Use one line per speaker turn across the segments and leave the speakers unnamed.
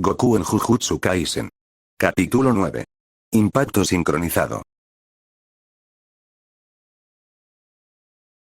Goku en Jujutsu Kaisen. Capítulo 9. Impacto sincronizado.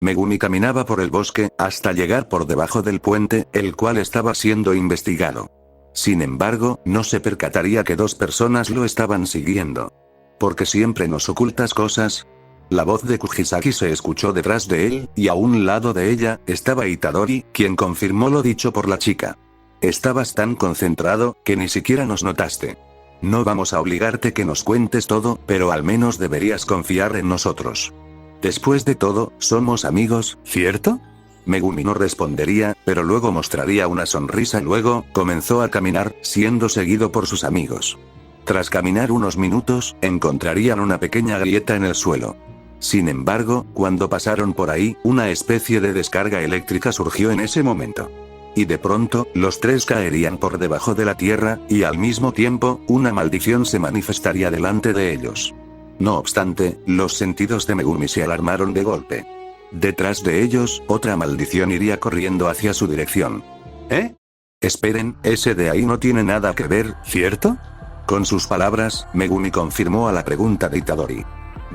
Megumi caminaba por el bosque hasta llegar por debajo del puente, el cual estaba siendo investigado. Sin embargo, no se percataría que dos personas lo estaban siguiendo. ¿Por qué siempre nos ocultas cosas? La voz de Kugisaki se escuchó detrás de él, y a un lado de ella estaba Itadori, quien confirmó lo dicho por la chica. Estabas tan concentrado, que ni siquiera nos notaste. No vamos a obligarte que nos cuentes todo, pero al menos deberías confiar en nosotros. Después de todo, somos amigos, ¿cierto? Megumi no respondería, pero luego mostraría una sonrisa. Luego, comenzó a caminar, siendo seguido por sus amigos. Tras caminar unos minutos, encontrarían una pequeña grieta en el suelo. Sin embargo, cuando pasaron por ahí, una especie de descarga eléctrica surgió en ese momento. Y de pronto, los tres caerían por debajo de la tierra, y al mismo tiempo, una maldición se manifestaría delante de ellos. No obstante, los sentidos de Megumi se alarmaron de golpe. Detrás de ellos, otra maldición iría corriendo hacia su dirección. ¿Eh? Esperen, ese de ahí no tiene nada que ver, ¿cierto? Con sus palabras, Megumi confirmó a la pregunta de Itadori.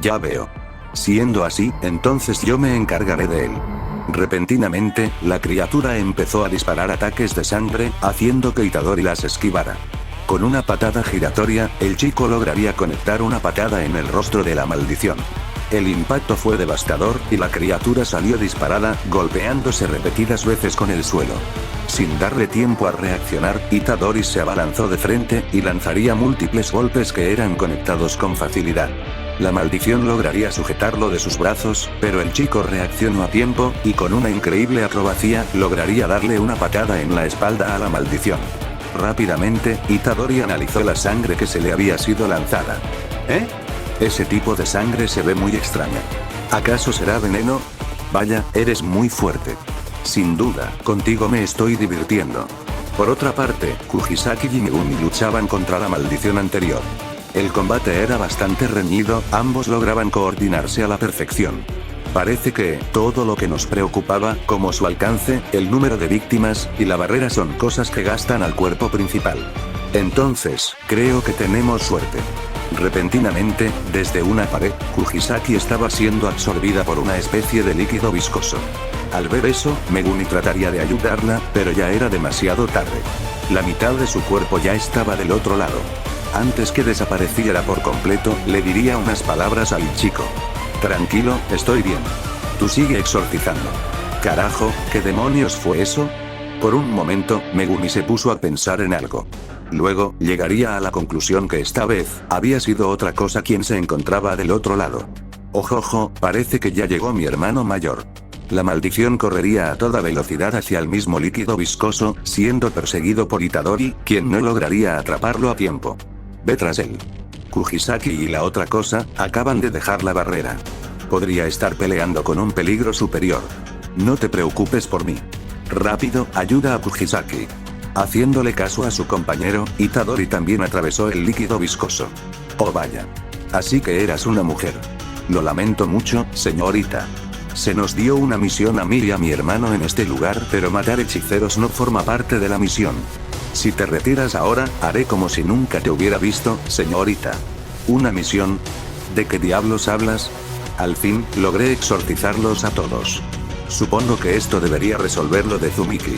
Ya veo. Siendo así, entonces yo me encargaré de él. Repentinamente, la criatura empezó a disparar ataques de sangre, haciendo que Itadori las esquivara. Con una patada giratoria, el chico lograría conectar una patada en el rostro de la maldición. El impacto fue devastador, y la criatura salió disparada, golpeándose repetidas veces con el suelo. Sin darle tiempo a reaccionar, Itadori se abalanzó de frente, y lanzaría múltiples golpes que eran conectados con facilidad. La maldición lograría sujetarlo de sus brazos, pero el chico reaccionó a tiempo, y con una increíble acrobacia, lograría darle una patada en la espalda a la maldición. Rápidamente, Itadori analizó la sangre que se le había sido lanzada. ¿Eh? Ese tipo de sangre se ve muy extraña. ¿Acaso será veneno? Vaya, eres muy fuerte. Sin duda, contigo me estoy divirtiendo. Por otra parte, Kugisaki y Megumi luchaban contra la maldición anterior. El combate era bastante reñido, ambos lograban coordinarse a la perfección. Parece que, todo lo que nos preocupaba, como su alcance, el número de víctimas, y la barrera son cosas que gastan al cuerpo principal. Entonces, creo que tenemos suerte. Repentinamente, desde una pared, Kugisaki estaba siendo absorbida por una especie de líquido viscoso. Al ver eso, Megumi trataría de ayudarla, pero ya era demasiado tarde. La mitad de su cuerpo ya estaba del otro lado. Antes que desapareciera por completo, le diría unas palabras al chico. Tranquilo, estoy bien. Tú sigue exorcizando. Carajo, ¿qué demonios fue eso? Por un momento, Megumi se puso a pensar en algo. Luego, llegaría a la conclusión que esta vez, había sido otra cosa quien se encontraba del otro lado. Ojojo, parece que ya llegó mi hermano mayor. La maldición correría a toda velocidad hacia el mismo líquido viscoso, siendo perseguido por Itadori, quien no lograría atraparlo a tiempo. Ve tras él. Kugisaki y la otra cosa, acaban de dejar la barrera. Podría estar peleando con un peligro superior. No te preocupes por mí. Rápido, ayuda a Kugisaki. Haciéndole caso a su compañero, Itadori también atravesó el líquido viscoso. Oh vaya. Así que eras una mujer. Lo lamento mucho, señorita. Se nos dio una misión a mí y a mi hermano en este lugar, pero matar hechiceros no forma parte de la misión. Si te retiras ahora, haré como si nunca te hubiera visto, señorita. ¿Una misión? ¿De qué diablos hablas? Al fin, logré exorcizarlos a todos. Supongo que esto debería resolverlo de Tsumiki.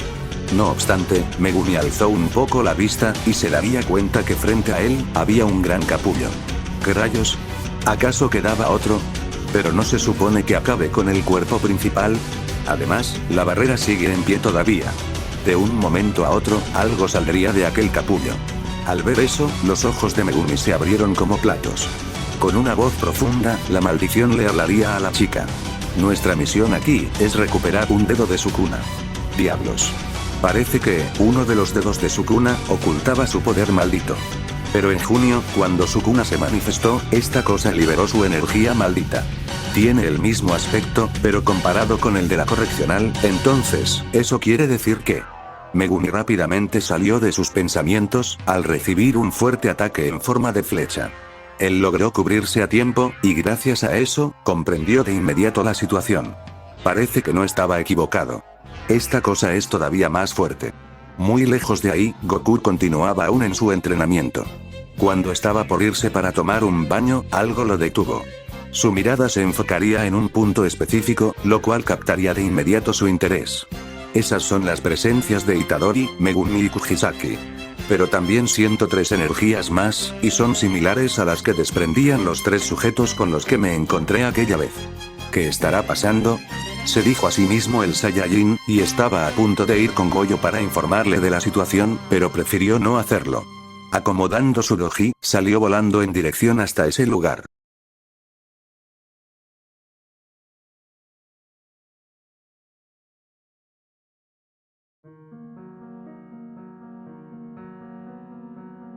No obstante, Megumi alzó un poco la vista, y se daría cuenta que frente a él, había un gran capullo. ¿Qué rayos? ¿Acaso quedaba otro? Pero no se supone que acabe con el cuerpo principal. Además, la barrera sigue en pie todavía. De un momento a otro, algo saldría de aquel capullo. Al ver eso, los ojos de Megumi se abrieron como platos. Con una voz profunda, la maldición le hablaría a la chica. Nuestra misión aquí, es recuperar un dedo de Sukuna. Diablos. Parece que, uno de los dedos de Sukuna, ocultaba su poder maldito. Pero en junio, cuando Sukuna se manifestó, esta cosa liberó su energía maldita. Tiene el mismo aspecto, pero comparado con el de la correccional, entonces, eso quiere decir que... Megumi rápidamente salió de sus pensamientos, al recibir un fuerte ataque en forma de flecha. Él logró cubrirse a tiempo, y gracias a eso, comprendió de inmediato la situación. Parece que no estaba equivocado. Esta cosa es todavía más fuerte. Muy lejos de ahí, Goku continuaba aún en su entrenamiento. Cuando estaba por irse para tomar un baño, algo lo detuvo. Su mirada se enfocaría en un punto específico, lo cual captaría de inmediato su interés. Esas son las presencias de Itadori, Megumi y Kugisaki. Pero también siento 3 energías más, y son similares a las que desprendían los 3 sujetos con los que me encontré aquella vez. ¿Qué estará pasando? Se dijo a sí mismo el Saiyajin, y estaba a punto de ir con Goyo para informarle de la situación, pero prefirió no hacerlo. Acomodando su doji, salió volando en dirección hasta ese lugar.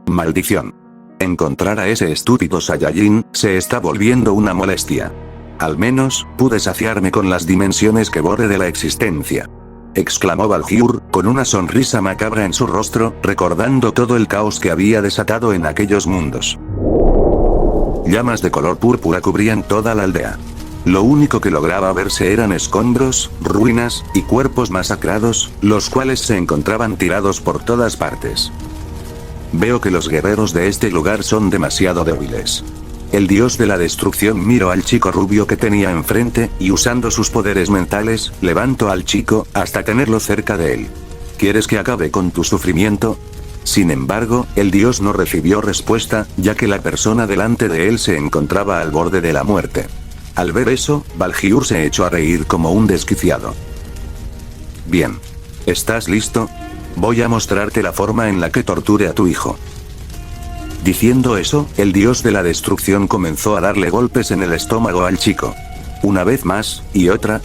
Maldición. Encontrar a ese estúpido Saiyajin, se está volviendo una molestia. Al menos, pude saciarme con las dimensiones que borre de la existencia. Exclamó Balhyur, con una sonrisa macabra en su rostro, recordando todo el caos que había desatado en aquellos mundos. Llamas de color púrpura cubrían toda la aldea. Lo único que lograba verse eran escombros, ruinas, y cuerpos masacrados, los cuales se encontraban tirados por todas partes. Veo que los guerreros de este lugar son demasiado débiles. El dios de la destrucción miró al chico rubio que tenía enfrente, y usando sus poderes mentales, levantó al chico, hasta tenerlo cerca de él. ¿Quieres que acabe con tu sufrimiento? Sin embargo, el dios no recibió respuesta, ya que la persona delante de él se encontraba al borde de la muerte. Al ver eso, Balhyur se echó a reír como un desquiciado. Bien. ¿Estás listo? Voy a mostrarte la forma en la que torture a tu hijo. Diciendo eso, el dios de la destrucción comenzó a darle golpes en el estómago al chico. Una vez más, y otra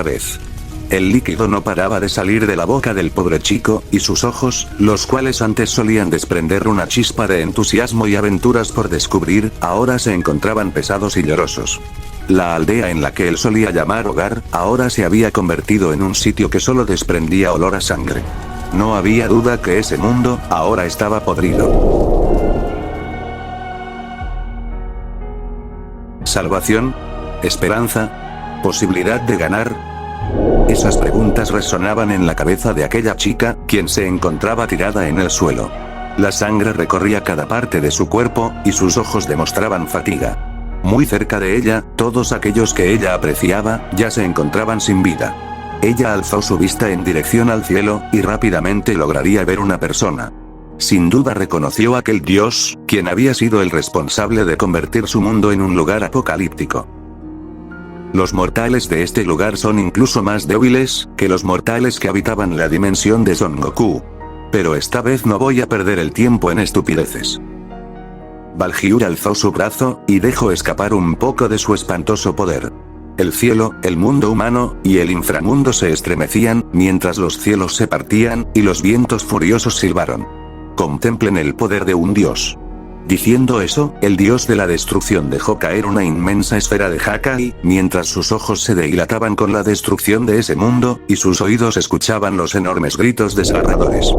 vez. El líquido no paraba de salir de la boca del pobre chico, y sus ojos, los cuales antes solían desprender una chispa de entusiasmo y aventuras por descubrir, ahora se encontraban pesados y llorosos. La aldea en la que él solía llamar hogar, ahora se había convertido en un sitio que solo desprendía olor a sangre. No había duda que ese mundo, ahora estaba podrido. ¿Salvación? ¿Esperanza? ¿Posibilidad de ganar? Esas preguntas resonaban en la cabeza de aquella chica, quien se encontraba tirada en el suelo. La sangre recorría cada parte de su cuerpo, y sus ojos demostraban fatiga. Muy cerca de ella, todos aquellos que ella apreciaba, ya se encontraban sin vida. Ella alzó su vista en dirección al cielo, y rápidamente lograría ver una persona. Sin duda reconoció a aquel dios, quien había sido el responsable de convertir su mundo en un lugar apocalíptico. Los mortales de este lugar son incluso más débiles que los mortales que habitaban la dimensión de Son Goku. Pero esta vez no voy a perder el tiempo en estupideces. Balhyur alzó su brazo, y dejó escapar un poco de su espantoso poder. El cielo, el mundo humano, y el inframundo se estremecían, mientras los cielos se partían, y los vientos furiosos silbaron. Contemplen el poder de un dios. Diciendo eso, el dios de la destrucción dejó caer una inmensa esfera de Hakai, mientras sus ojos se dilataban con la destrucción de ese mundo, y sus oídos escuchaban los enormes gritos desgarradores.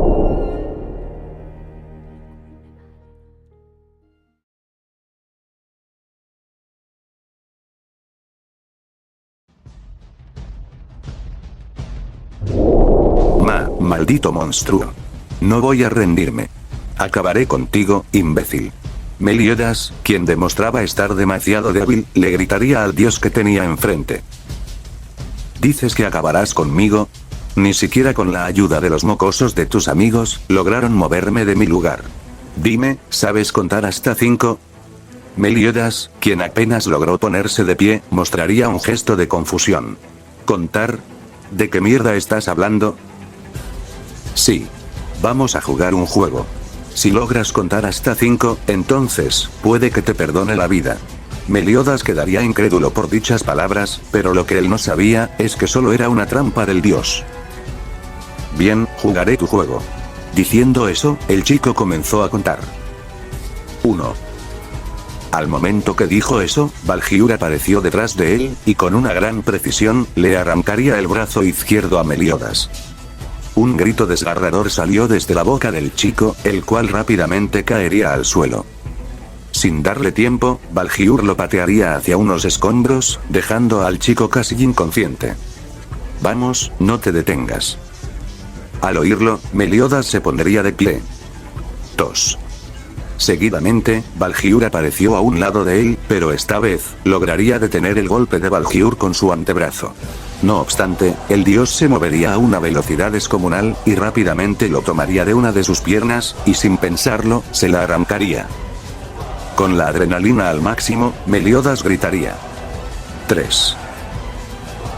Maldito monstruo. No voy a rendirme. Acabaré contigo, imbécil. Meliodas, quien demostraba estar demasiado débil, le gritaría al dios que tenía enfrente. ¿Dices que acabarás conmigo? Ni siquiera con la ayuda de los mocosos de tus amigos, lograron moverme de mi lugar. Dime, ¿sabes contar hasta 5? Meliodas, quien apenas logró ponerse de pie, mostraría un gesto de confusión. ¿Contar? ¿De qué mierda estás hablando? Sí. Vamos a jugar un juego. Si logras contar hasta 5, entonces, puede que te perdone la vida. Meliodas quedaría incrédulo por dichas palabras, pero lo que él no sabía, es que solo era una trampa del dios. Bien, jugaré tu juego. Diciendo eso, el chico comenzó a contar. 1. Al momento que dijo eso, Balhyur apareció detrás de él, y con una gran precisión, le arrancaría el brazo izquierdo a Meliodas. Un grito desgarrador salió desde la boca del chico, el cual rápidamente caería al suelo. Sin darle tiempo, Balhyur lo patearía hacia unos escombros, dejando al chico casi inconsciente. Vamos, no te detengas. Al oírlo, Meliodas se pondría de pie. Tos. Seguidamente, Valgiur apareció a un lado de él, pero esta vez, lograría detener el golpe de Valgiur con su antebrazo. No obstante, el dios se movería a una velocidad descomunal, y rápidamente lo tomaría de una de sus piernas, y sin pensarlo, se la arrancaría. Con la adrenalina al máximo, Meliodas gritaría. 3.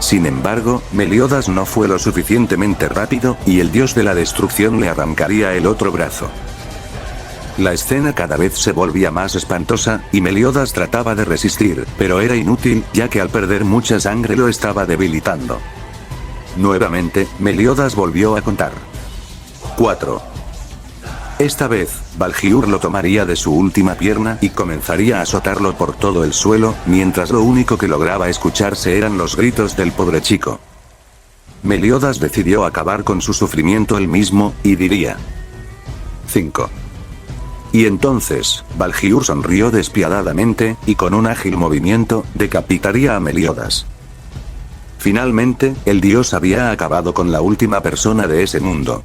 Sin embargo, Meliodas no fue lo suficientemente rápido, y el dios de la destrucción le arrancaría el otro brazo. La escena cada vez se volvía más espantosa, y Meliodas trataba de resistir, pero era inútil, ya que al perder mucha sangre lo estaba debilitando. Nuevamente, Meliodas volvió a contar. 4. Esta vez, Valgiur lo tomaría de su última pierna y comenzaría a azotarlo por todo el suelo, mientras lo único que lograba escucharse eran los gritos del pobre chico. Meliodas decidió acabar con su sufrimiento él mismo, y diría. 5. Y entonces, Valgiur sonrió despiadadamente, y con un ágil movimiento, decapitaría a Meliodas. Finalmente, el dios había acabado con la última persona de ese mundo.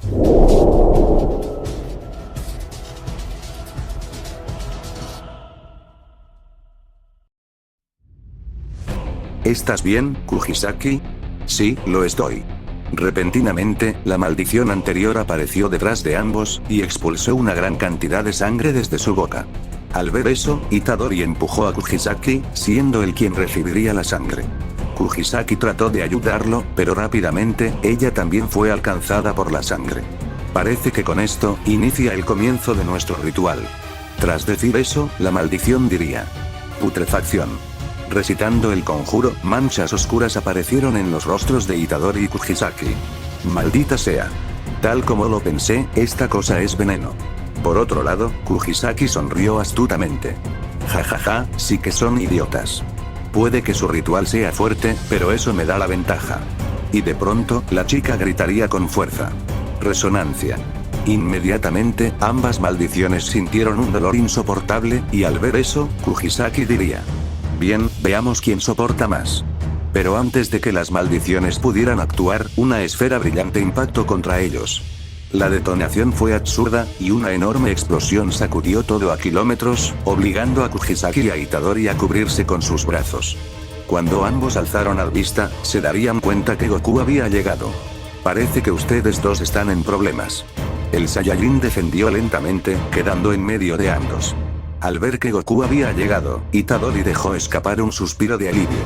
¿Estás bien, Kujisaki? Sí, lo estoy. Repentinamente, la maldición anterior apareció detrás de ambos, y expulsó una gran cantidad de sangre desde su boca. Al ver eso, Itadori empujó a Kujisaki, siendo él quien recibiría la sangre. Kujisaki trató de ayudarlo, pero rápidamente, ella también fue alcanzada por la sangre. Parece que con esto, inicia el comienzo de nuestro ritual. Tras decir eso, la maldición diría. Putrefacción. Recitando el conjuro, manchas oscuras aparecieron en los rostros de Itadori y Kujisaki. Maldita sea. Tal como lo pensé, esta cosa es veneno. Por otro lado, Kujisaki sonrió astutamente. Jajaja, sí que son idiotas. Puede que su ritual sea fuerte, pero eso me da la ventaja. Y de pronto, la chica gritaría con fuerza. Resonancia. Inmediatamente, ambas maldiciones sintieron un dolor insoportable, y al ver eso, Kujisaki diría. Bien, veamos quién soporta más. Pero antes de que las maldiciones pudieran actuar, una esfera brillante impactó contra ellos. La detonación fue absurda, y una enorme explosión sacudió todo a kilómetros, obligando a Kujisaki y a Itadori a cubrirse con sus brazos. Cuando ambos alzaron la vista, se darían cuenta que Goku había llegado. Parece que ustedes dos están en problemas. El Saiyajin defendió lentamente, quedando en medio de ambos. Al ver que Goku había llegado, Itadori dejó escapar un suspiro de alivio.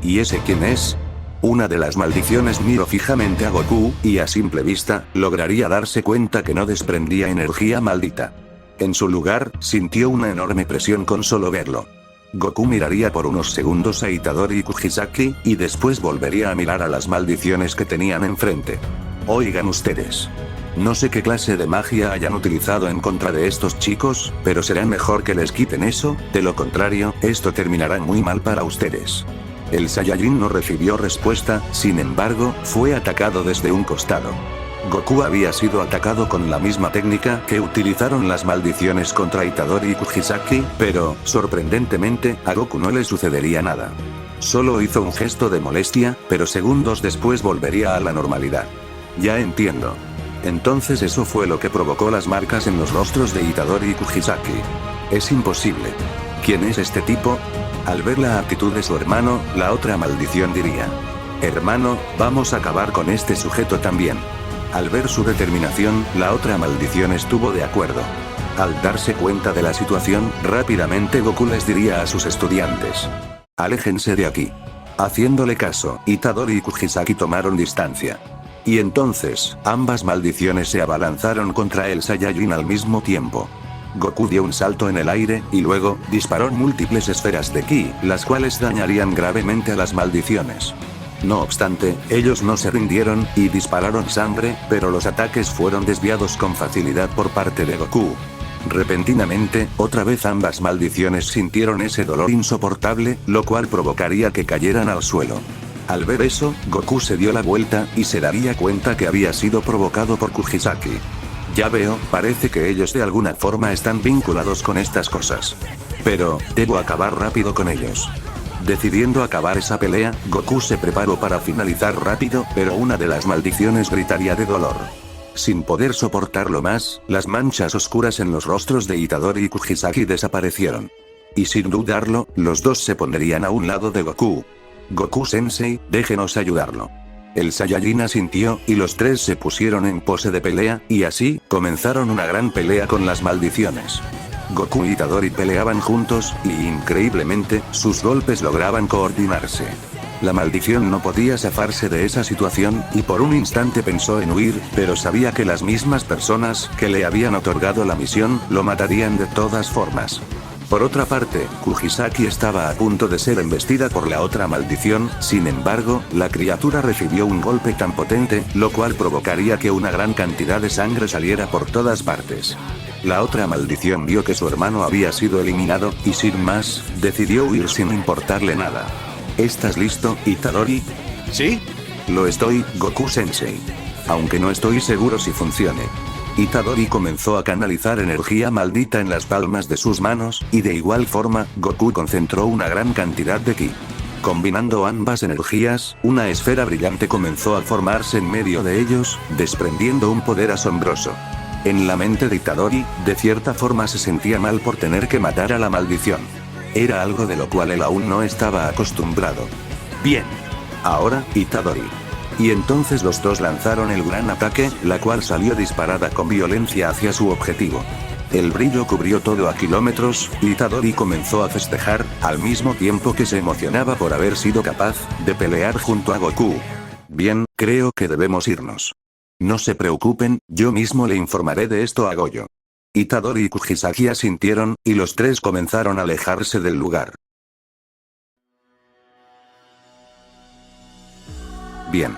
¿Y ese quién es? Una de las maldiciones miró fijamente a Goku, y a simple vista, lograría darse cuenta que no desprendía energía maldita. En su lugar, sintió una enorme presión con solo verlo. Goku miraría por unos segundos a Itadori y Kujisaki, y después volvería a mirar a las maldiciones que tenían enfrente. Oigan ustedes. No sé qué clase de magia hayan utilizado en contra de estos chicos, pero será mejor que les quiten eso, de lo contrario, esto terminará muy mal para ustedes. El Saiyajin no recibió respuesta, sin embargo, fue atacado desde un costado. Goku había sido atacado con la misma técnica que utilizaron las maldiciones contra Itadori y Kujisaki, pero, sorprendentemente, a Goku no le sucedería nada. Solo hizo un gesto de molestia, pero segundos después volvería a la normalidad. Ya entiendo. Entonces eso fue lo que provocó las marcas en los rostros de Itadori y Kujisaki. Es imposible. ¿Quién es este tipo? Al ver la actitud de su hermano, la otra maldición diría. Hermano, vamos a acabar con este sujeto también. Al ver su determinación, la otra maldición estuvo de acuerdo. Al darse cuenta de la situación, rápidamente Goku les diría a sus estudiantes. Aléjense de aquí. Haciéndole caso, Itadori y Kujisaki tomaron distancia. Y entonces, ambas maldiciones se abalanzaron contra el Saiyajin al mismo tiempo. Goku dio un salto en el aire, y luego, disparó múltiples esferas de ki, las cuales dañarían gravemente a las maldiciones. No obstante, ellos no se rindieron, y dispararon sangre, pero los ataques fueron desviados con facilidad por parte de Goku. Repentinamente, otra vez ambas maldiciones sintieron ese dolor insoportable, lo cual provocaría que cayeran al suelo. Al ver eso, Goku se dio la vuelta, y se daría cuenta que había sido provocado por Kujisaki. Ya veo, parece que ellos de alguna forma están vinculados con estas cosas. Pero, debo acabar rápido con ellos. Decidiendo acabar esa pelea, Goku se preparó para finalizar rápido, pero una de las maldiciones gritaría de dolor. Sin poder soportarlo más, las manchas oscuras en los rostros de Itadori y Kugisaki desaparecieron. Y sin dudarlo, los dos se pondrían a un lado de Goku. Goku-sensei, déjenos ayudarlo. El Saiyajin asintió, y los tres se pusieron en pose de pelea, y así, comenzaron una gran pelea con las maldiciones. Goku y Itadori peleaban juntos, y increíblemente, sus golpes lograban coordinarse. La maldición no podía zafarse de esa situación, y por un instante pensó en huir, pero sabía que las mismas personas que le habían otorgado la misión, lo matarían de todas formas. Por otra parte, Kugisaki estaba a punto de ser embestida por la otra maldición, sin embargo, la criatura recibió un golpe tan potente, lo cual provocaría que una gran cantidad de sangre saliera por todas partes. La otra maldición vio que su hermano había sido eliminado, y sin más, decidió huir sin importarle nada. ¿Estás listo, Itadori?
¿Sí?
Lo estoy, Goku-sensei. Aunque no estoy seguro si funcione. Itadori comenzó a canalizar energía maldita en las palmas de sus manos, y de igual forma, Goku concentró una gran cantidad de ki. Combinando ambas energías, una esfera brillante comenzó a formarse en medio de ellos, desprendiendo un poder asombroso. En la mente de Itadori, de cierta forma se sentía mal por tener que matar a la maldición. Era algo de lo cual él aún no estaba acostumbrado. Bien. Ahora, Itadori. Y entonces los dos lanzaron el gran ataque, la cual salió disparada con violencia hacia su objetivo. El brillo cubrió todo a kilómetros, y Itadori comenzó a festejar, al mismo tiempo que se emocionaba por haber sido capaz de pelear junto a Goku. Bien, creo que debemos irnos. No se preocupen, yo mismo le informaré de esto a Goyo. Itadori y Kugisaki asintieron, y los tres comenzaron a alejarse del lugar. Bien.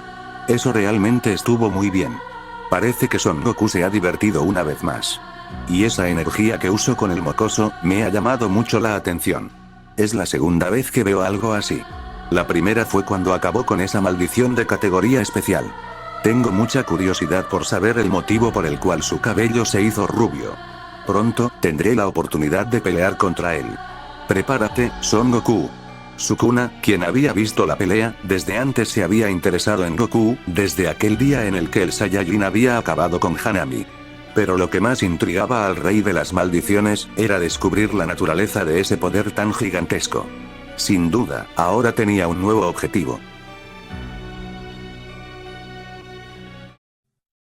Eso realmente estuvo muy bien. Parece que Son Goku se ha divertido una vez más. Y esa energía que uso con el mocoso, me ha llamado mucho la atención. Es la segunda vez que veo algo así. La primera fue cuando acabó con esa maldición de categoría especial. Tengo mucha curiosidad por saber el motivo por el cual su cabello se hizo rubio. Pronto, tendré la oportunidad de pelear contra él. Prepárate, Son Goku. Sukuna, quien había visto la pelea, desde antes se había interesado en Goku, desde aquel día en el que el Saiyajin había acabado con Hanami. Pero lo que más intrigaba al rey de las maldiciones, era descubrir la naturaleza de ese poder tan gigantesco. Sin duda, ahora tenía un nuevo objetivo.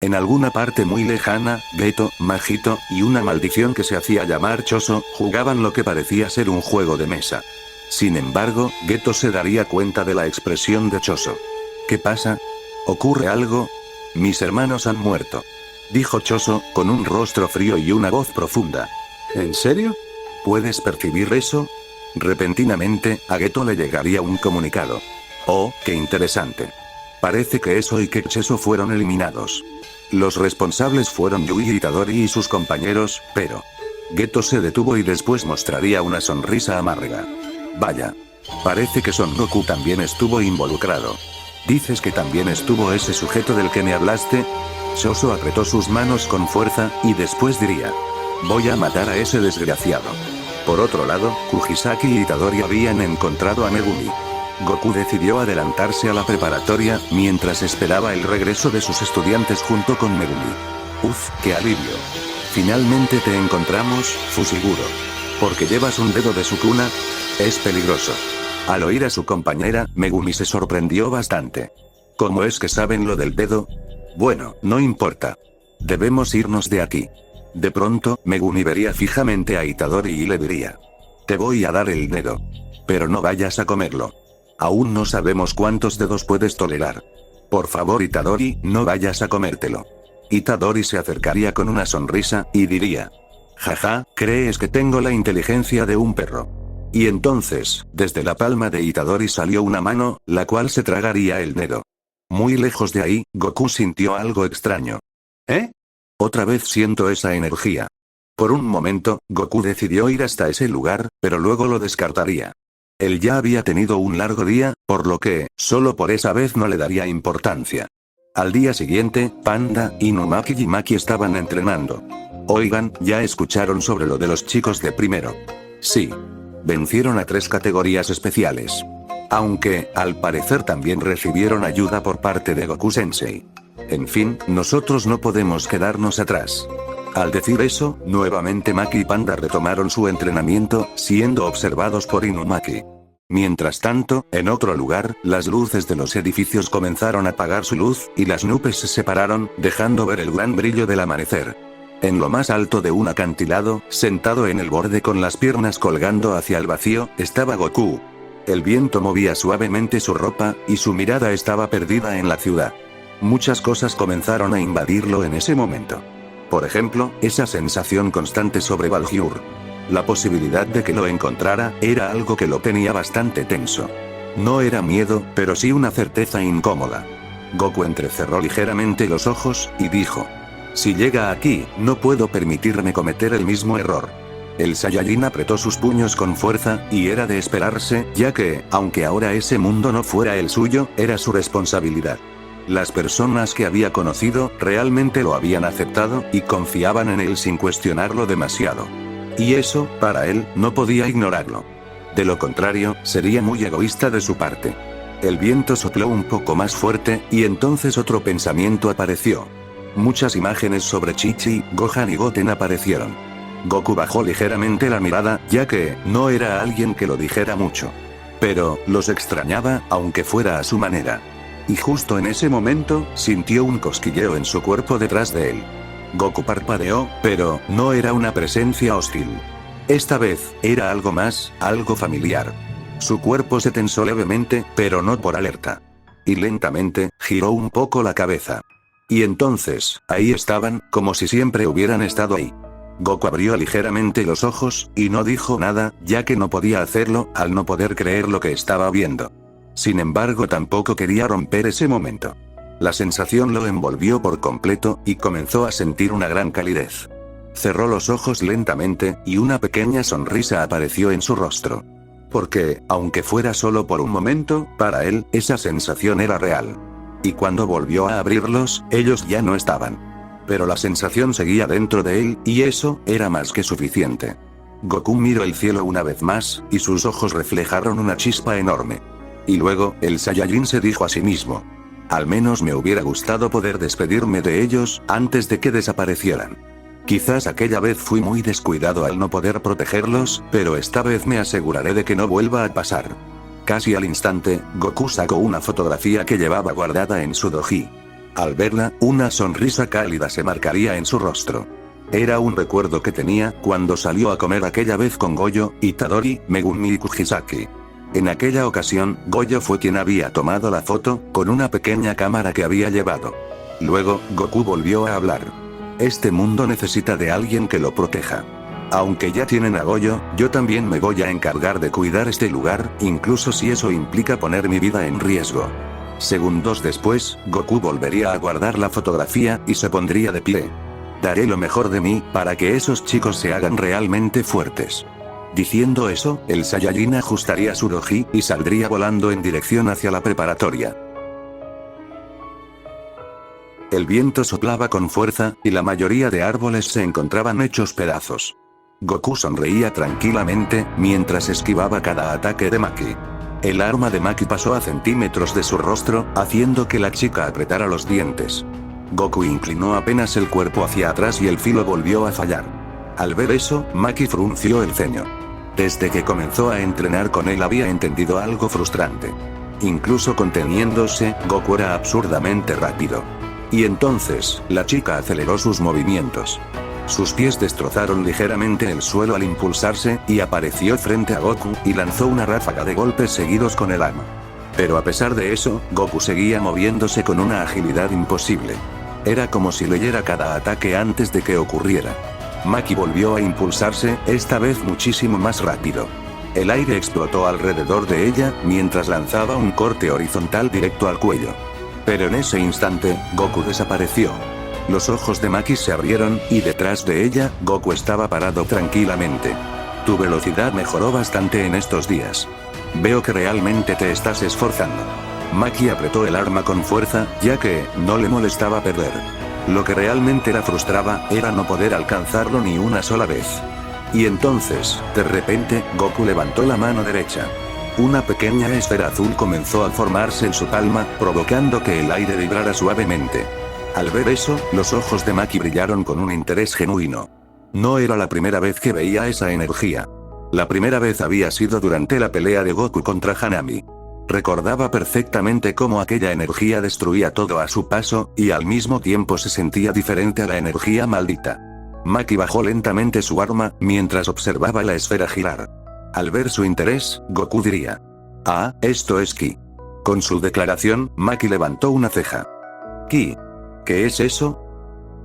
En alguna parte muy lejana, Geto, Majito, y una maldición que se hacía llamar Choso, jugaban lo que parecía ser un juego de mesa. Sin embargo, Geto se daría cuenta de la expresión de Choso. ¿Qué pasa? ¿Ocurre algo? Mis hermanos han muerto. Dijo Choso, con un rostro frío y una voz profunda. ¿En serio? ¿Puedes percibir eso? Repentinamente, a Geto le llegaría un comunicado. Oh, qué interesante. Parece que Eso y Kekcheso fueron eliminados. Los responsables fueron Yui Itadori y sus compañeros, pero... Geto se detuvo y después mostraría una sonrisa amarga. Vaya. Parece que Son Goku también estuvo involucrado. ¿Dices que también estuvo ese sujeto del que me hablaste? Choso apretó sus manos con fuerza, y después diría. Voy a matar a ese desgraciado. Por otro lado, Kugisaki y Itadori habían encontrado a Megumi. Goku decidió adelantarse a la preparatoria, mientras esperaba el regreso de sus estudiantes junto con Megumi. Uf, qué alivio. Finalmente te encontramos, Fushiguro. ¿Porque llevas un dedo de Sukuna? Es peligroso. Al oír a su compañera, Megumi se sorprendió bastante. ¿Cómo es que saben lo del dedo? Bueno, no importa. Debemos irnos de aquí. De pronto, Megumi vería fijamente a Itadori y le diría. Te voy a dar el dedo. Pero no vayas a comerlo. Aún no sabemos cuántos dedos puedes tolerar. Por favor, Itadori, no vayas a comértelo. Itadori se acercaría con una sonrisa, y diría. Jaja, ¿crees que tengo la inteligencia de un perro? Y entonces, desde la palma de Itadori salió una mano, la cual se tragaría el dedo. Muy lejos de ahí, Goku sintió algo extraño. ¿Eh? Otra vez siento esa energía. Por un momento, Goku decidió ir hasta ese lugar, pero luego lo descartaría. Él ya había tenido un largo día, por lo que, solo por esa vez no le daría importancia. Al día siguiente, Panda, Inumaki y Maki estaban entrenando. Oigan, ¿ya escucharon sobre lo de los chicos de primero? Sí. Vencieron a 3 categorías especiales. Aunque, al parecer también recibieron ayuda por parte de Goku-sensei. En fin, nosotros no podemos quedarnos atrás. Al decir eso, nuevamente Maki y Panda retomaron su entrenamiento, siendo observados por Inumaki. Mientras tanto, en otro lugar, las luces de los edificios comenzaron a apagar su luz, y las nubes se separaron, dejando ver el gran brillo del amanecer. En lo más alto de un acantilado, sentado en el borde con las piernas colgando hacia el vacío, estaba Goku. El viento movía suavemente su ropa, y su mirada estaba perdida en la ciudad. Muchas cosas comenzaron a invadirlo en ese momento. Por ejemplo, esa sensación constante sobre Balhyur. La posibilidad de que lo encontrara, era algo que lo tenía bastante tenso. No era miedo, pero sí una certeza incómoda. Goku entrecerró ligeramente los ojos, y dijo: si llega aquí, no puedo permitirme cometer el mismo error. El Saiyajin apretó sus puños con fuerza, y era de esperarse, ya que, aunque ahora ese mundo no fuera el suyo, era su responsabilidad. Las personas que había conocido, realmente lo habían aceptado, y confiaban en él sin cuestionarlo demasiado. Y eso, para él, no podía ignorarlo. De lo contrario, sería muy egoísta de su parte. El viento sopló un poco más fuerte, y entonces otro pensamiento apareció. Muchas imágenes sobre Chi-Chi, Gohan y Goten aparecieron. Goku bajó ligeramente la mirada, ya que, no era alguien que lo dijera mucho. Pero, los extrañaba, aunque fuera a su manera. Y justo en ese momento, sintió un cosquilleo en su cuerpo detrás de él. Goku parpadeó, pero, no era una presencia hostil. Esta vez, era algo más, algo familiar. Su cuerpo se tensó levemente, pero no por alerta. Y lentamente, giró un poco la cabeza. Y entonces, ahí estaban, como si siempre hubieran estado ahí. Goku abrió ligeramente los ojos, y no dijo nada, ya que no podía hacerlo, al no poder creer lo que estaba viendo. Sin embargo, tampoco quería romper ese momento. La sensación lo envolvió por completo, y comenzó a sentir una gran calidez. Cerró los ojos lentamente, y una pequeña sonrisa apareció en su rostro. Porque, aunque fuera solo por un momento, para él, esa sensación era real. Y cuando volvió a abrirlos, ellos ya no estaban. Pero la sensación seguía dentro de él, y eso, era más que suficiente. Goku miró el cielo una vez más, y sus ojos reflejaron una chispa enorme. Y luego, el Saiyajin se dijo a sí mismo: al menos me hubiera gustado poder despedirme de ellos, antes de que desaparecieran. Quizás aquella vez fui muy descuidado al no poder protegerlos, pero esta vez me aseguraré de que no vuelva a pasar. Casi al instante, Goku sacó una fotografía que llevaba guardada en su doji. Al verla, una sonrisa cálida se marcaría en su rostro. Era un recuerdo que tenía, cuando salió a comer aquella vez con Goyo, Itadori, Megumi y Kugisaki. En aquella ocasión, Goyo fue quien había tomado la foto, con una pequeña cámara que había llevado. Luego, Goku volvió a hablar. Este mundo necesita de alguien que lo proteja. Aunque ya tienen a Goyo, yo también me voy a encargar de cuidar este lugar, incluso si eso implica poner mi vida en riesgo. Segundos después, Goku volvería a guardar la fotografía, y se pondría de pie. Daré lo mejor de mí, para que esos chicos se hagan realmente fuertes. Diciendo eso, el Saiyajin ajustaría su doji, y saldría volando en dirección hacia la preparatoria. El viento soplaba con fuerza, y la mayoría de árboles se encontraban hechos pedazos. Goku sonreía tranquilamente, mientras esquivaba cada ataque de Maki. El arma de Maki pasó a centímetros de su rostro, haciendo que la chica apretara los dientes. Goku inclinó apenas el cuerpo hacia atrás y el filo volvió a fallar. Al ver eso, Maki frunció el ceño. Desde que comenzó a entrenar con él había entendido algo frustrante. Incluso conteniéndose, Goku era absurdamente rápido. Y entonces, la chica aceleró sus movimientos. Sus pies destrozaron ligeramente el suelo al impulsarse, y apareció frente a Goku, y lanzó una ráfaga de golpes seguidos con el arma. Pero a pesar de eso, Goku seguía moviéndose con una agilidad imposible. Era como si leyera cada ataque antes de que ocurriera. Maki volvió a impulsarse, esta vez muchísimo más rápido. El aire explotó alrededor de ella, mientras lanzaba un corte horizontal directo al cuello. Pero en ese instante, Goku desapareció. Los ojos de Maki se abrieron, y detrás de ella, Goku estaba parado tranquilamente. Tu velocidad mejoró bastante en estos días. Veo que realmente te estás esforzando. Maki apretó el arma con fuerza, ya que, no le molestaba perder. Lo que realmente la frustraba, era no poder alcanzarlo ni una sola vez. Y entonces, de repente, Goku levantó la mano derecha. Una pequeña esfera azul comenzó a formarse en su palma, provocando que el aire vibrara suavemente. Al ver eso, los ojos de Maki brillaron con un interés genuino. No era la primera vez que veía esa energía. La primera vez había sido durante la pelea de Goku contra Hanami. Recordaba perfectamente cómo aquella energía destruía todo a su paso, y al mismo tiempo se sentía diferente a la energía maldita. Maki bajó lentamente su arma, mientras observaba la esfera girar. Al ver su interés, Goku diría: "Ah, esto es Ki". Con su declaración, Maki levantó una ceja. "Ki. ¿Qué es eso?".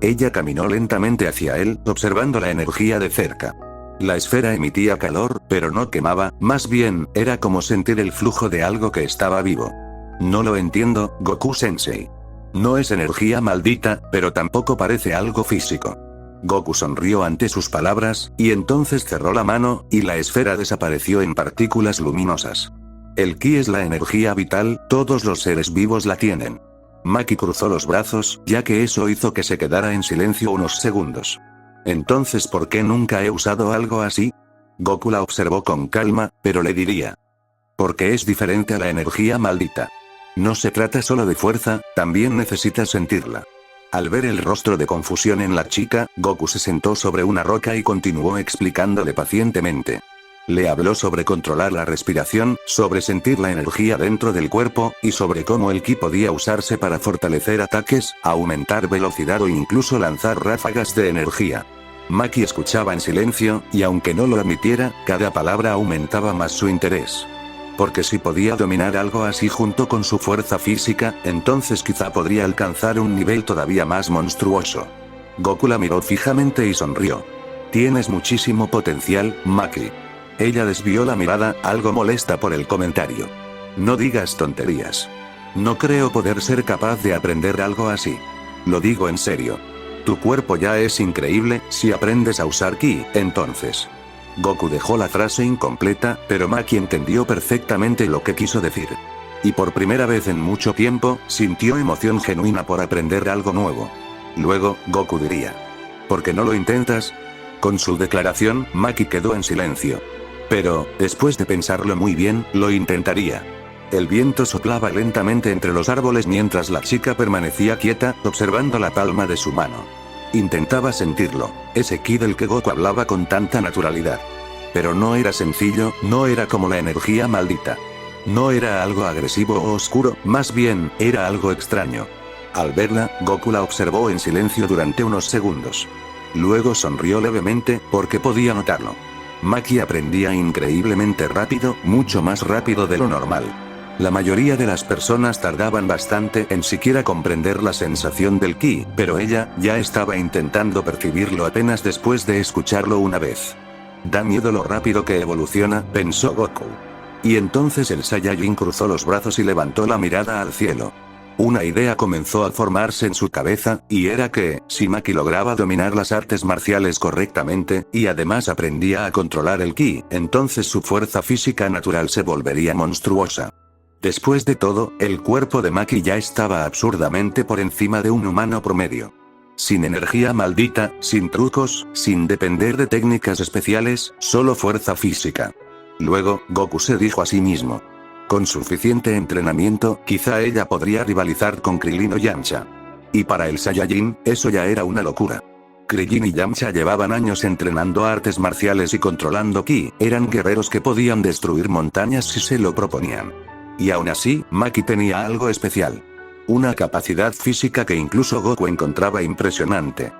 Ella caminó lentamente hacia él, observando la energía de cerca. La esfera emitía calor, pero no quemaba, más bien, era como sentir el flujo de algo que estaba vivo. No lo entiendo, Goku-sensei. No es energía maldita, pero tampoco parece algo físico. Goku sonrió ante sus palabras, y entonces cerró la mano, y la esfera desapareció en partículas luminosas. El Ki es la energía vital, todos los seres vivos la tienen. Maki cruzó los brazos, ya que eso hizo que se quedara en silencio unos segundos. Entonces, ¿por qué nunca he usado algo así? Goku la observó con calma, pero le diría: porque es diferente a la energía maldita. No se trata solo de fuerza, también necesitas sentirla. Al ver el rostro de confusión en la chica, Goku se sentó sobre una roca y continuó explicándole pacientemente. Le habló sobre controlar la respiración, sobre sentir la energía dentro del cuerpo, y sobre cómo el Ki podía usarse para fortalecer ataques, aumentar velocidad o incluso lanzar ráfagas de energía. Maki escuchaba en silencio, y aunque no lo admitiera, cada palabra aumentaba más su interés. Porque si podía dominar algo así junto con su fuerza física, entonces quizá podría alcanzar un nivel todavía más monstruoso. Goku la miró fijamente y sonrió. Tienes muchísimo potencial, Maki. Ella desvió la mirada, algo molesta por el comentario. No digas tonterías. No creo poder ser capaz de aprender algo así. Lo digo en serio. Tu cuerpo ya es increíble, si aprendes a usar Ki, entonces. Goku dejó la frase incompleta, pero Maki entendió perfectamente lo que quiso decir. Y por primera vez en mucho tiempo, sintió emoción genuina por aprender algo nuevo. Luego, Goku diría: ¿por qué no lo intentas? Con su declaración, Maki quedó en silencio. Pero, después de pensarlo muy bien, lo intentaría. El viento soplaba lentamente entre los árboles mientras la chica permanecía quieta, observando la palma de su mano. Intentaba sentirlo, ese Ki del que Goku hablaba con tanta naturalidad. Pero no era sencillo, no era como la energía maldita. No era algo agresivo o oscuro, más bien, era algo extraño. Al verla, Goku la observó en silencio durante unos segundos. Luego sonrió levemente, porque podía notarlo. Maki aprendía increíblemente rápido, mucho más rápido de lo normal. La mayoría de las personas tardaban bastante en siquiera comprender la sensación del Ki, pero ella ya estaba intentando percibirlo apenas después de escucharlo una vez. Da miedo lo rápido que evoluciona, pensó Goku. Y entonces el Saiyajin cruzó los brazos y levantó la mirada al cielo. Una idea comenzó a formarse en su cabeza, y era que, si Maki lograba dominar las artes marciales correctamente, y además aprendía a controlar el Ki, entonces su fuerza física natural se volvería monstruosa. Después de todo, el cuerpo de Maki ya estaba absurdamente por encima de un humano promedio. Sin energía maldita, sin trucos, sin depender de técnicas especiales, solo fuerza física. Luego, Goku se dijo a sí mismo: con suficiente entrenamiento, quizá ella podría rivalizar con Krillin o Yamcha. Y para el Saiyajin, eso ya era una locura. Krillin y Yamcha llevaban años entrenando artes marciales y controlando Ki, eran guerreros que podían destruir montañas si se lo proponían. Y aún así, Maki tenía algo especial. Una capacidad física que incluso Goku encontraba impresionante.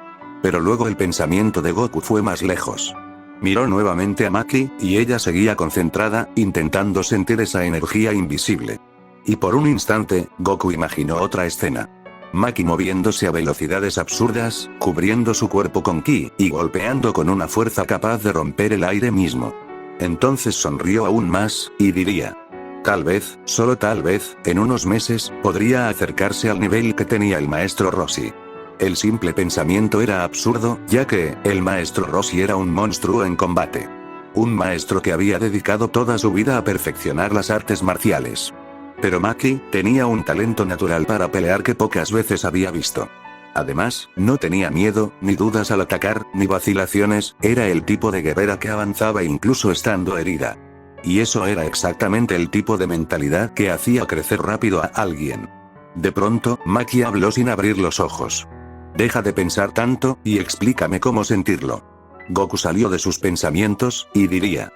Pero luego el pensamiento de Goku fue más lejos. Miró nuevamente a Maki, y ella seguía concentrada, intentando sentir esa energía invisible. Y por un instante, Goku imaginó otra escena. Maki moviéndose a velocidades absurdas, cubriendo su cuerpo con Ki, y golpeando con una fuerza capaz de romper el aire mismo. Entonces sonrió aún más, y diría: tal vez, solo tal vez, en unos meses, podría acercarse al nivel que tenía el maestro Roshi. El simple pensamiento era absurdo, ya que, el maestro Roshi era un monstruo en combate. Un maestro que había dedicado toda su vida a perfeccionar las artes marciales. Pero Maki, tenía un talento natural para pelear que pocas veces había visto. Además, no tenía miedo, ni dudas al atacar, ni vacilaciones, era el tipo de guerrera que avanzaba incluso estando herida. Y eso era exactamente el tipo de mentalidad que hacía crecer rápido a alguien. De pronto, Maki habló sin abrir los ojos. Deja de pensar tanto, y explícame cómo sentirlo. Goku salió de sus pensamientos, y diría.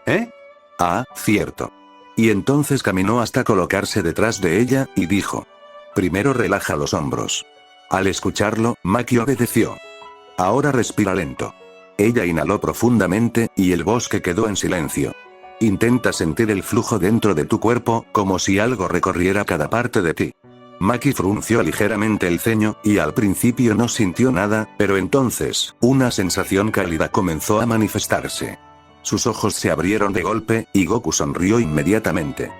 ¿Eh? Ah, cierto. Y entonces caminó hasta colocarse detrás de ella, y dijo. Primero relaja los hombros. Al escucharlo, Maki obedeció. Ahora respira lento. Ella inhaló profundamente, y el bosque quedó en silencio. Intenta sentir el flujo dentro de tu cuerpo, como si algo recorriera cada parte de ti. Maki frunció ligeramente el ceño, y al principio no sintió nada, pero entonces, una sensación cálida comenzó a manifestarse. Sus ojos se abrieron de golpe, y Goku sonrió inmediatamente.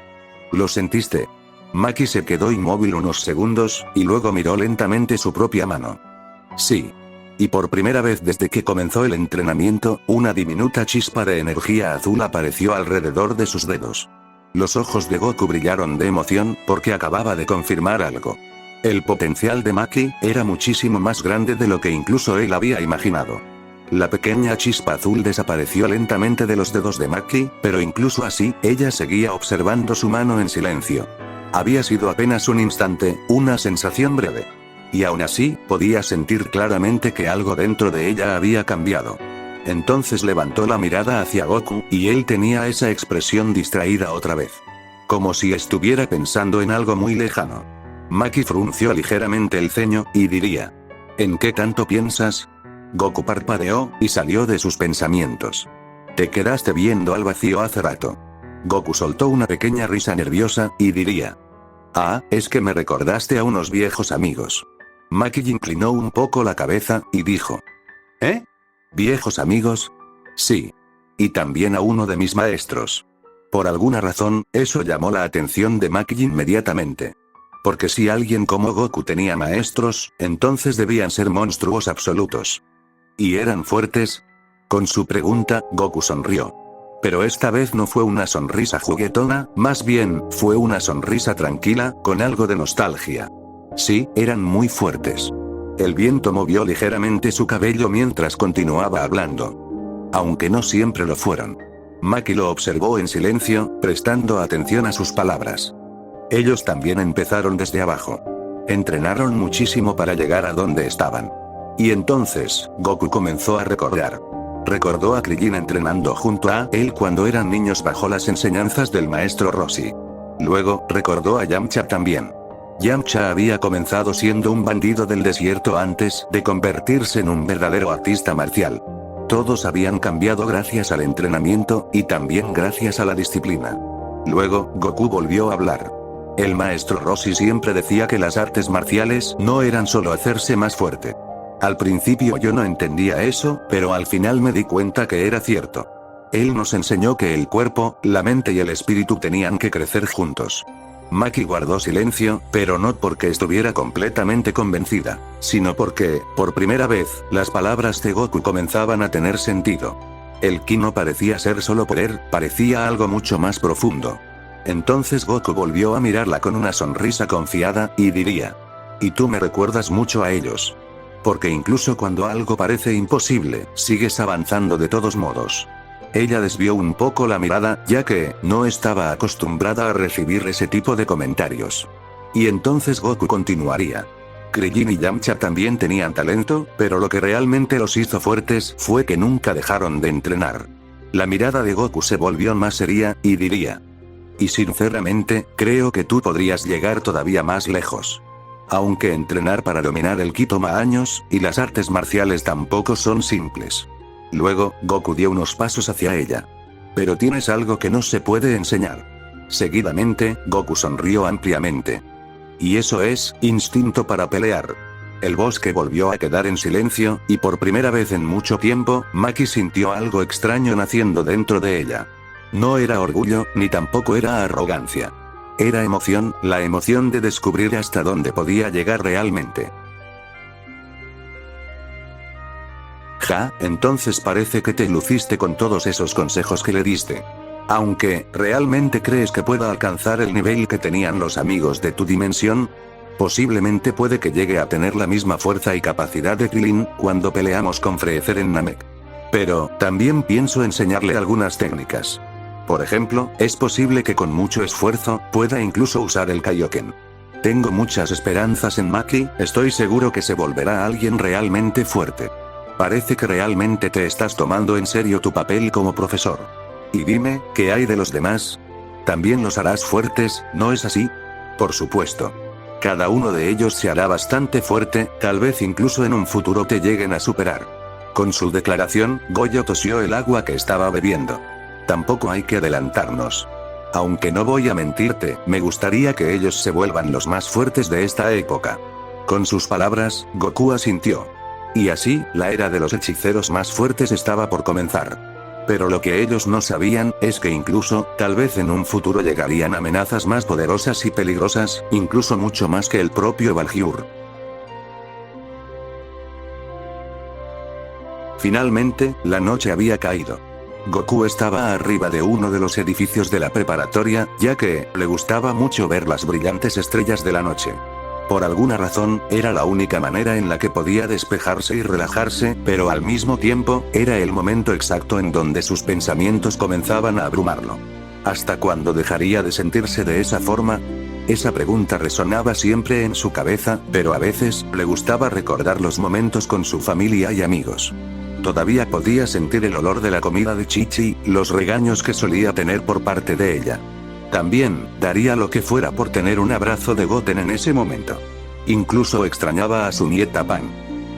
¿Lo sentiste? Maki se quedó inmóvil unos segundos, y luego miró lentamente su propia mano. Sí. Y por primera vez desde que comenzó el entrenamiento, una diminuta chispa de energía azul apareció alrededor de sus dedos. Los ojos de Goku brillaron de emoción, porque acababa de confirmar algo. El potencial de Maki era muchísimo más grande de lo que incluso él había imaginado. La pequeña chispa azul desapareció lentamente de los dedos de Maki, pero incluso así, ella seguía observando su mano en silencio. Había sido apenas un instante, una sensación breve. Y aún así, podía sentir claramente que algo dentro de ella había cambiado. Entonces levantó la mirada hacia Goku, y él tenía esa expresión distraída otra vez. Como si estuviera pensando en algo muy lejano. Maki frunció ligeramente el ceño, y diría. ¿En qué tanto piensas? Goku parpadeó, y salió de sus pensamientos. Te quedaste viendo al vacío hace rato. Goku soltó una pequeña risa nerviosa, y diría. Ah, es que me recordaste a unos viejos amigos. Maki inclinó un poco la cabeza, y dijo. ¿Eh? ¿Viejos amigos? Sí. Y también a uno de mis maestros. Por alguna razón, eso llamó la atención de Maki inmediatamente. Porque si alguien como Goku tenía maestros, entonces debían ser monstruos absolutos. ¿Y eran fuertes? Con su pregunta, Goku sonrió. Pero esta vez no fue una sonrisa juguetona, más bien, fue una sonrisa tranquila, con algo de nostalgia. Sí, eran muy fuertes. El viento movió ligeramente su cabello mientras continuaba hablando. Aunque no siempre lo fueron. Maki lo observó en silencio, prestando atención a sus palabras. Ellos también empezaron desde abajo. Entrenaron muchísimo para llegar a donde estaban. Y entonces, Goku comenzó a recordar. Recordó a Krillin entrenando junto a él cuando eran niños bajo las enseñanzas del maestro Roshi. Luego, recordó a Yamcha también. Yamcha había comenzado siendo un bandido del desierto antes de convertirse en un verdadero artista marcial. Todos habían cambiado gracias al entrenamiento, y también gracias a la disciplina. Luego, Goku volvió a hablar. El maestro Roshi siempre decía que las artes marciales no eran solo hacerse más fuerte. Al principio yo no entendía eso, pero al final me di cuenta que era cierto. Él nos enseñó que el cuerpo, la mente y el espíritu tenían que crecer juntos. Maki guardó silencio, pero no porque estuviera completamente convencida, sino porque, por primera vez, las palabras de Goku comenzaban a tener sentido. El ki no parecía ser solo poder, parecía algo mucho más profundo. Entonces Goku volvió a mirarla con una sonrisa confiada, y diría. Y tú me recuerdas mucho a ellos. Porque incluso cuando algo parece imposible, sigues avanzando de todos modos. Ella desvió un poco la mirada, ya que no estaba acostumbrada a recibir ese tipo de comentarios. Y entonces Goku continuaría. Krillin y Yamcha también tenían talento, pero lo que realmente los hizo fuertes fue que nunca dejaron de entrenar. La mirada de Goku se volvió más seria, y diría. Y sinceramente, creo que tú podrías llegar todavía más lejos. Aunque entrenar para dominar el ki toma años, y las artes marciales tampoco son simples. Luego, Goku dio unos pasos hacia ella. Pero tienes algo que no se puede enseñar. Seguidamente, Goku sonrió ampliamente. Y eso es, instinto para pelear. El bosque volvió a quedar en silencio, y por primera vez en mucho tiempo, Maki sintió algo extraño naciendo dentro de ella. No era orgullo, ni tampoco era arrogancia. Era emoción, la emoción de descubrir hasta dónde podía llegar realmente. Ja, entonces parece que te luciste con todos esos consejos que le diste. Aunque, ¿realmente crees que pueda alcanzar el nivel que tenían los amigos de tu dimensión? Posiblemente puede que llegue a tener la misma fuerza y capacidad de Krillin cuando peleamos con Freezer en Namek. Pero, también pienso enseñarle algunas técnicas. Por ejemplo, es posible que con mucho esfuerzo, pueda incluso usar el Kaioken. Tengo muchas esperanzas en Maki, estoy seguro que se volverá alguien realmente fuerte. Parece que realmente te estás tomando en serio tu papel como profesor. Y dime, ¿qué hay de los demás? ¿También los harás fuertes, no es así? Por supuesto. Cada uno de ellos se hará bastante fuerte, tal vez incluso en un futuro te lleguen a superar. Con su declaración, Goyo tosió el agua que estaba bebiendo. Tampoco hay que adelantarnos. Aunque no voy a mentirte, me gustaría que ellos se vuelvan los más fuertes de esta época. Con sus palabras, Goku asintió. Y así, la era de los hechiceros más fuertes estaba por comenzar. Pero lo que ellos no sabían, es que incluso, tal vez en un futuro llegarían amenazas más poderosas y peligrosas, incluso mucho más que el propio Valkyur. Finalmente, la noche había caído. Goku estaba arriba de uno de los edificios de la preparatoria, ya que le gustaba mucho ver las brillantes estrellas de la noche. Por alguna razón, era la única manera en la que podía despejarse y relajarse, pero al mismo tiempo, era el momento exacto en donde sus pensamientos comenzaban a abrumarlo. ¿Hasta cuándo dejaría de sentirse de esa forma? Esa pregunta resonaba siempre en su cabeza, pero a veces, le gustaba recordar los momentos con su familia y amigos. Todavía podía sentir el olor de la comida de Chichi, los regaños que solía tener por parte de ella. También, daría lo que fuera por tener un abrazo de Goten en ese momento. Incluso extrañaba a su nieta Pan.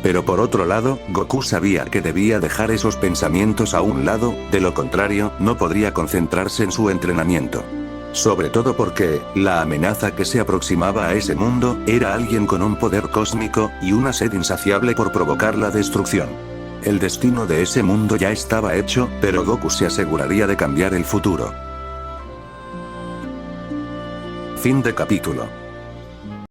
Pero por otro lado, Goku sabía que debía dejar esos pensamientos a un lado, de lo contrario, no podría concentrarse en su entrenamiento. Sobre todo porque, la amenaza que se aproximaba a ese mundo, era alguien con un poder cósmico, y una sed insaciable por provocar la destrucción. El destino de ese mundo ya estaba hecho, pero Goku se aseguraría de cambiar el futuro. Fin de capítulo.